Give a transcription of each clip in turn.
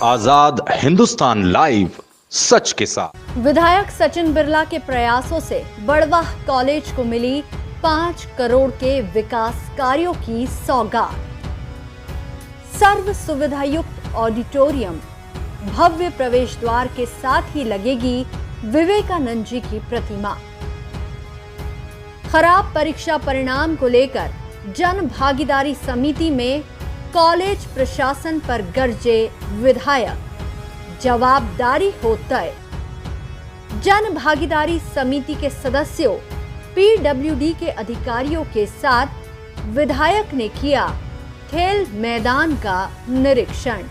आजाद Hindustan live, सच के साथ। विधायक सचिन बिरला के प्रयासों से बड़वाह कॉलेज को मिली 5 करोड़ के विकास कार्यों की सौगात। सर्व सुविधा युक्त ऑडिटोरियम, भव्य प्रवेश द्वार के साथ ही लगेगी विवेकानंद जी की प्रतिमा। खराब परीक्षा परिणाम को लेकर जन भागीदारी समिति में कॉलेज प्रशासन पर गरजे विधायक, जवाबदारी हो तय। जन भागीदारी समिति के सदस्यों, पीडब्ल्यूडी के अधिकारियों के साथ विधायक ने किया खेल मैदान का निरीक्षण।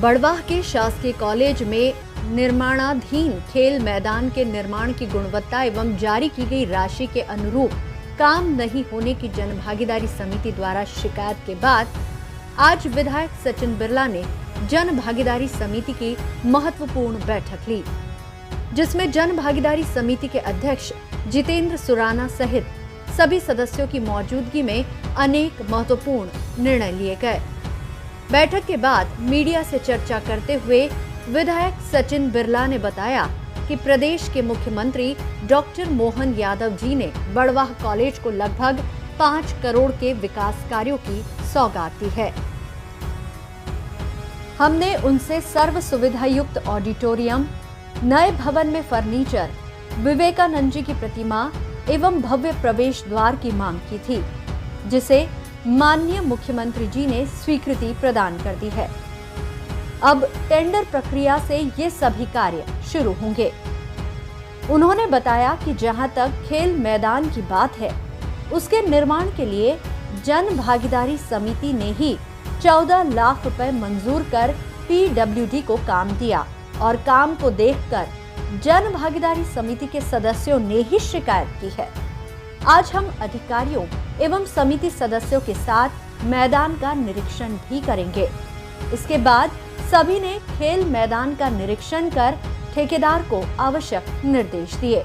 बड़वाह के शासकीय कॉलेज में निर्माणाधीन खेल मैदान के निर्माण की गुणवत्ता एवं जारी की गई राशि के अनुरूप काम नहीं होने की जनभागीदारी समिति द्वारा शिकायत के बाद आज विधायक सचिन बिरला ने जन भागीदारी समिति की महत्वपूर्ण बैठक ली, जिसमें जन भागीदारी समिति के अध्यक्ष जितेंद्र सुराना सहित सभी सदस्यों की मौजूदगी में अनेक महत्वपूर्ण निर्णय लिए गए। बैठक के बाद मीडिया से चर्चा करते हुए विधायक सचिन बिरला ने बताया कि प्रदेश के मुख्यमंत्री डॉक्टर मोहन यादव जी ने बड़वाह कॉलेज को लगभग 5 करोड़ के विकास कार्यों की सौगात दी है। हमने उनसे सर्व सुविधा युक्त ऑडिटोरियम, नए भवन में फर्नीचर, विवेकानंद जी की प्रतिमा एवं भव्य प्रवेश द्वार की मांग की थी, जिसे माननीय मुख्यमंत्री जी ने स्वीकृति प्रदान कर दी है। अब टेंडर प्रक्रिया से ये सभी कार्य शुरू होंगे। उन्होंने बताया कि जहां तक खेल मैदान की बात है, उसके निर्माण के लिए जन भागीदारी समिति ने ही 14 लाख रुपए मंजूर कर पीडब्ल्यूडी को काम दिया और काम को देखकर जन भागीदारी समिति के सदस्यों ने ही शिकायत की है। आज हम अधिकारियों एवं समिति सदस्यों के साथ मैदान का निरीक्षण भी करेंगे। इसके बाद सभी ने खेल मैदान का निरीक्षण कर ठेकेदार को आवश्यक निर्देश दिए।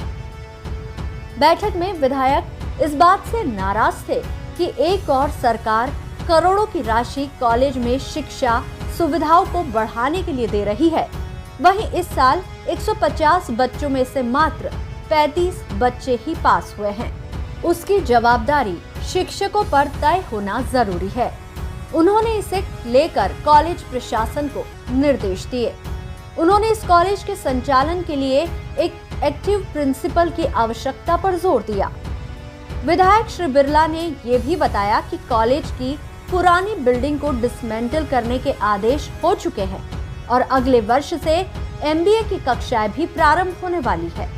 बैठक में विधायक इस बात से नाराज थे कि एक और सरकार करोड़ों की राशि कॉलेज में शिक्षा सुविधाओं को बढ़ाने के लिए दे रही है, वहीं इस साल 150 बच्चों में से मात्र 35 बच्चे ही पास हुए हैं। उसकी जवाबदारी शिक्षकों पर तय होना जरूरी है। उन्होंने इसे लेकर कॉलेज प्रशासन को निर्देश दिए। उन्होंने इस कॉलेज के संचालन के लिए एक एक्टिव प्रिंसिपल की आवश्यकता पर जोर दिया। विधायक श्री बिरला ने ये भी बताया कि कॉलेज की पुरानी बिल्डिंग को डिसमेंटल करने के आदेश हो चुके हैं और अगले वर्ष से एमबीए की कक्षाएं भी प्रारंभ होने वाली है।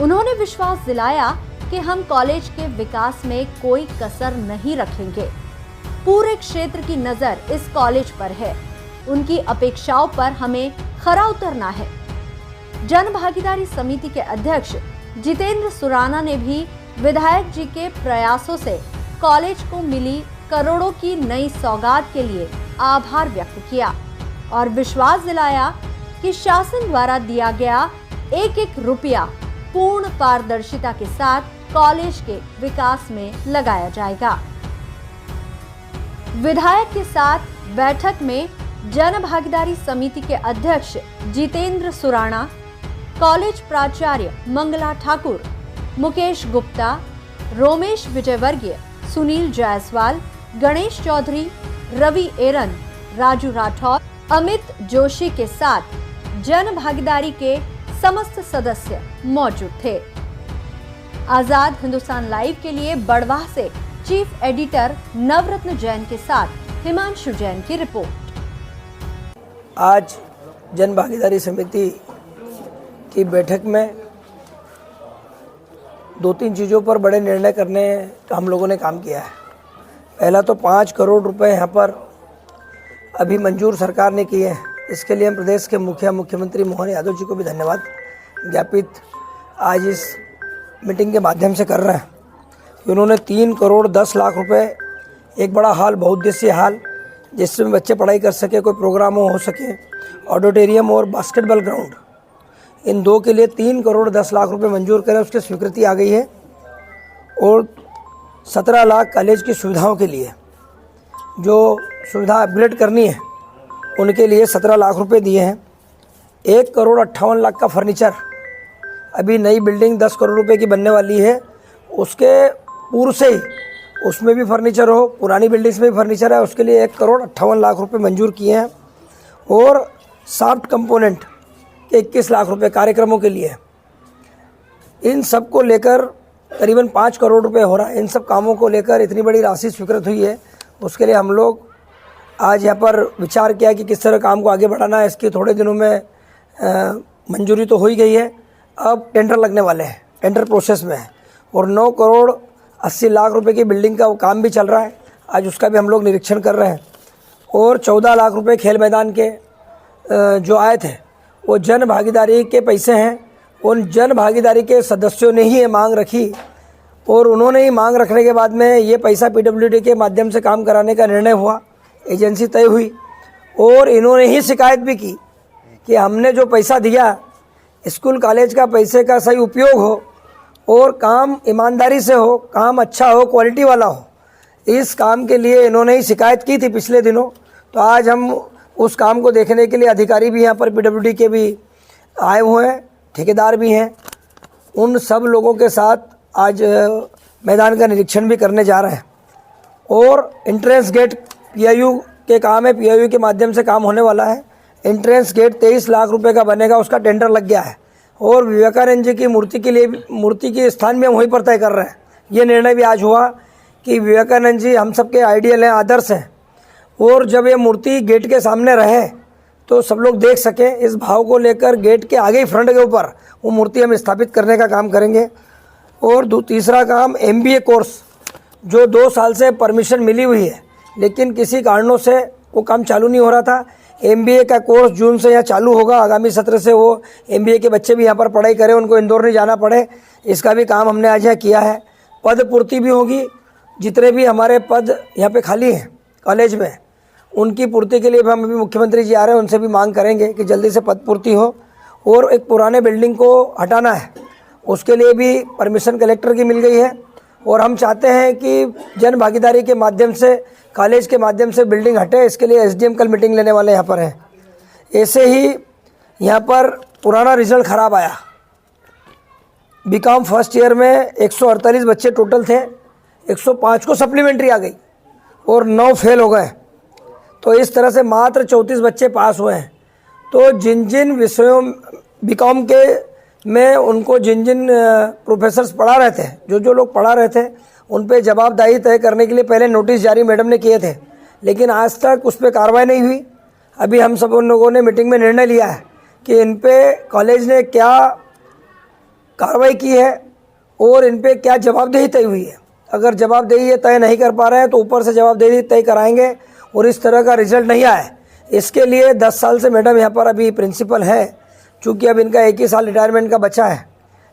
उन्होंने विश्वास दिलाया कि हम कॉलेज के विकास में कोई कसर नहीं रखेंगे। पूरे क्षेत्र की नजर इस कॉलेज पर है। उनकी अपेक्षाओं पर हमें खरा उतरना है। जन भागीदारी समिति के अध्यक्ष जितेंद्र सुराना ने भी विधायक जी के प्रयासों से कॉलेज को मिली करोड़ों की नई सौगात के लिए आभार व्यक्त किया और विश्वास दिलाया कि शासन द्वारा दिया गया एक रुपया पूर्ण पारदर्शिता के साथ कॉलेज के विकास में लगाया जाएगा। विधायक के साथ बैठक में जन भागीदारी समिति के अध्यक्ष जितेंद्र सुराना, कॉलेज प्राचार्य मंगला ठाकुर, मुकेश गुप्ता, रोमेश विजयवर्गीय, सुनील जायसवाल, गणेश चौधरी, रवि एरन, राजू राठौर, अमित जोशी के साथ जन भागीदारी के समस्त सदस्य मौजूद थे। आजाद हिंदुस्तान लाइव के लिए बड़वाह से चीफ एडिटर नवरत्न जैन के साथ हिमांशु जैन की रिपोर्ट। आज जन भागीदारी समिति की बैठक में 2-3 चीज़ों पर बड़े निर्णय करने का हम लोगों ने काम किया है। पहला तो 5 करोड़ रुपए यहाँ पर अभी मंजूर सरकार ने किए हैं। इसके लिए हम प्रदेश के मुख्यमंत्री मोहन यादव जी को भी धन्यवाद ज्ञापित आज इस मीटिंग के माध्यम से कर रहे हैं। उन्होंने 3 करोड़ 10 लाख रुपए एक बड़ा हॉल, बहुउद्देशीय हॉल, जिसमें बच्चे पढ़ाई कर सके, कोई प्रोग्राम हो सके, ऑडिटोरियम और बास्केटबॉल ग्राउंड, इन 2 के लिए 3 करोड़ 10 लाख रुपए मंजूर करें, उसकी स्वीकृति आ गई है। और 17 लाख कॉलेज की सुविधाओं के लिए जो सुविधा अपग्रेड करनी है उनके लिए 17 लाख रुपए दिए हैं। 1,58,00,000 का फर्नीचर, अभी नई बिल्डिंग 10 करोड़ रुपए की बनने वाली है, उसके पूर्व से ही उसमें भी फर्नीचर हो, पुरानी बिल्डिंग्स में भी फर्नीचर है, उसके लिए 1,58,00,000 रुपए मंजूर किए हैं। और सॉफ्ट कंपोनेंट के 21 लाख रुपए कार्यक्रमों के लिए। इन सब को लेकर करीबन 5 करोड़ रुपए हो रहा है। इन सब कामों को लेकर इतनी बड़ी राशि स्वीकृत हुई है, उसके लिए हम लोग आज यहाँ पर विचार किया कि किस तरह काम को आगे बढ़ाना है। इसकी थोड़े दिनों में मंजूरी तो हो ही गई है, अब टेंडर लगने वाले हैं, टेंडर प्रोसेस में है। और 9,80,00,000 रुपए की बिल्डिंग का वो काम भी चल रहा है, आज उसका भी हम लोग निरीक्षण कर रहे हैं। और 14 लाख रुपए खेल मैदान के जो आए थे वो जन भागीदारी के पैसे हैं। उन जन भागीदारी के सदस्यों ने ही ये मांग रखी और उन्होंने ही मांग रखने के बाद में ये पैसा पीडब्ल्यूडी के माध्यम से काम कराने का निर्णय हुआ, एजेंसी तय हुई। और इन्होंने ही शिकायत भी की कि हमने जो पैसा दिया स्कूल कॉलेज का पैसे का सही उपयोग हो और काम ईमानदारी से हो, काम अच्छा हो, क्वालिटी वाला हो। इस काम के लिए इन्होंने ही शिकायत की थी पिछले दिनों। तो आज हम उस काम को देखने के लिए अधिकारी भी यहाँ पर पीडब्ल्यूडी के भी आए हुए हैं, ठेकेदार भी हैं। उन सब लोगों के साथ आज मैदान का निरीक्षण भी करने जा रहे हैं। और एंट्रेंस गेट पीआईयू के काम है, पीआईयू के माध्यम से काम होने वाला है। एंट्रेंस गेट 23 लाख रुपए का बनेगा, उसका टेंडर लग गया है। और विवेकानंद जी की मूर्ति के लिए, मूर्ति के स्थान भी हम वहीं पर तय कर रहे हैं। ये निर्णय भी आज हुआ कि विवेकानंद जी हम सबके आइडियल हैं, आदर्श हैं। और जब ये मूर्ति गेट के सामने रहे तो सब लोग देख सकें, इस भाव को लेकर गेट के आगे ही फ्रंट के ऊपर वो मूर्ति हम स्थापित करने का काम करेंगे। और तीसरा काम MBA कोर्स, जो 2 साल से परमिशन मिली हुई है लेकिन किसी कारणों से वो काम चालू नहीं हो रहा था। MBA का कोर्स जून से यहाँ चालू होगा, आगामी सत्र से वो MBA के बच्चे भी यहाँ पर पढ़ाई करें, उनको इंदौर नहीं जाना पड़े, इसका भी काम हमने आज यहाँ किया है। पद पूर्ति भी होगी, जितने भी हमारे पद यहाँ पे खाली हैं कॉलेज में, उनकी पूर्ति के लिए भी हम अभी मुख्यमंत्री जी आ रहे हैं, उनसे भी मांग करेंगे कि जल्दी से पद पूर्ति हो। और एक पुराने बिल्डिंग को हटाना है, उसके लिए भी परमिशन कलेक्टर की मिल गई है। और हम चाहते हैं कि जन भागीदारी के माध्यम से, कॉलेज के माध्यम से बिल्डिंग हटे, इसके लिए SDM कल मीटिंग लेने वाले यहाँ पर हैं। ऐसे ही यहाँ पर पुराना रिजल्ट ख़राब आया, BCom फर्स्ट ईयर में 148 बच्चे टोटल थे, 105 को सप्लीमेंट्री आ गई और 9 फेल हो गए। तो इस तरह से मात्र 34 बच्चे पास हुए हैं। तो जिन जिन विषयों BCom के में उनको जिन जिन प्रोफेसर्स पढ़ा रहे थे, जो लोग पढ़ा रहे थे, उन पे जवाबदेही तय करने के लिए पहले नोटिस जारी मैडम ने किए थे, लेकिन आज तक उस पर कार्रवाई नहीं हुई। अभी हम सब उन लोगों ने मीटिंग में निर्णय लिया है कि इन पे कॉलेज ने क्या कार्रवाई की है और इन पे क्या जवाबदेही तय हुई है। अगर जवाबदेही ये तय नहीं कर पा रहे हैं तो ऊपर से जवाबदेही तय कराएंगे और इस तरह का रिजल्ट नहीं आए। इसके लिए 10 साल से मैडम यहाँ पर अभी प्रिंसिपल है, चूँकि अब इनका 1 ही साल रिटायरमेंट का बचा है,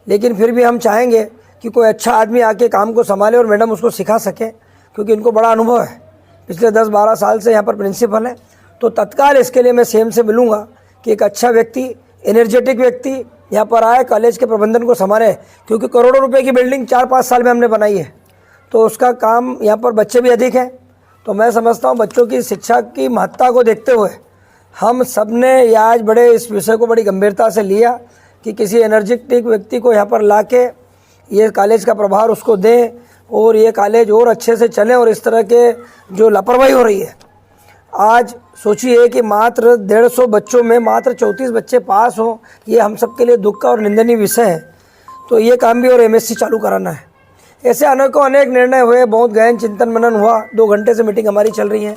लेकिन फिर भी हम चाहेंगे कि कोई अच्छा आदमी आके काम को संभाले और मैडम उसको सिखा सके, क्योंकि इनको बड़ा अनुभव है, पिछले 10-12 साल से यहाँ पर प्रिंसिपल है। तो तत्काल इसके लिए मैं CM से मिलूँगा कि एक अच्छा व्यक्ति, एनर्जेटिक व्यक्ति यहाँ पर आए, कॉलेज के प्रबंधन को संभाले, क्योंकि करोड़ों रुपए की बिल्डिंग 4-5 साल में हमने बनाई है, तो उसका काम, यहाँ पर बच्चे भी अधिक हैं। तो मैं समझता हूँ बच्चों की शिक्षा की महत्ता को देखते हुए हम सब ने ये आज बड़े इस विषय को बड़ी गंभीरता से लिया कि किसी एनर्जेटिक व्यक्ति को यहाँ पर ला के ये कॉलेज का प्रभार उसको दें और ये कॉलेज और अच्छे से चले। और इस तरह के जो लापरवाही हो रही है, आज सोचिए कि मात्र 150 बच्चों में मात्र 34 बच्चे पास हों, ये हम सब के लिए दुख का और निंदनीय विषय है। तो ये काम भी और MSc चालू कराना है। ऐसे अनेक निर्णय हुए, बहुत गहन चिंतन मनन हुआ, 2 घंटे से मीटिंग हमारी चल रही है।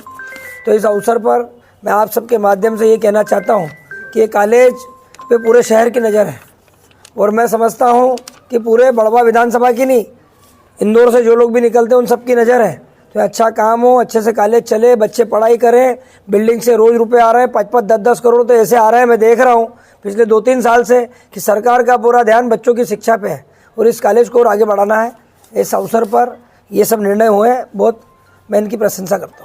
तो इस अवसर पर मैं आप सबके माध्यम से ये कहना चाहता हूँ कि ये कॉलेज पे पूरे शहर की नज़र है और मैं समझता हूँ कि पूरे बड़वा विधानसभा की नहीं, इंदौर से जो लोग भी निकलते हैं उन सब की नज़र है। तो अच्छा काम हो, अच्छे से कॉलेज चले, बच्चे पढ़ाई करें, बिल्डिंग से रोज़ रुपए आ रहे हैं, 5-5, 10-10 करोड़ तो ऐसे आ रहे हैं। मैं देख रहा हूँ पिछले 2-3 साल से कि सरकार का पूरा ध्यान बच्चों की शिक्षा पे है और इस कॉलेज को और आगे बढ़ाना है। इस अवसर पर ये सब निर्णय हुए हैं, बहुत मैं इनकी प्रशंसा करता हूँ।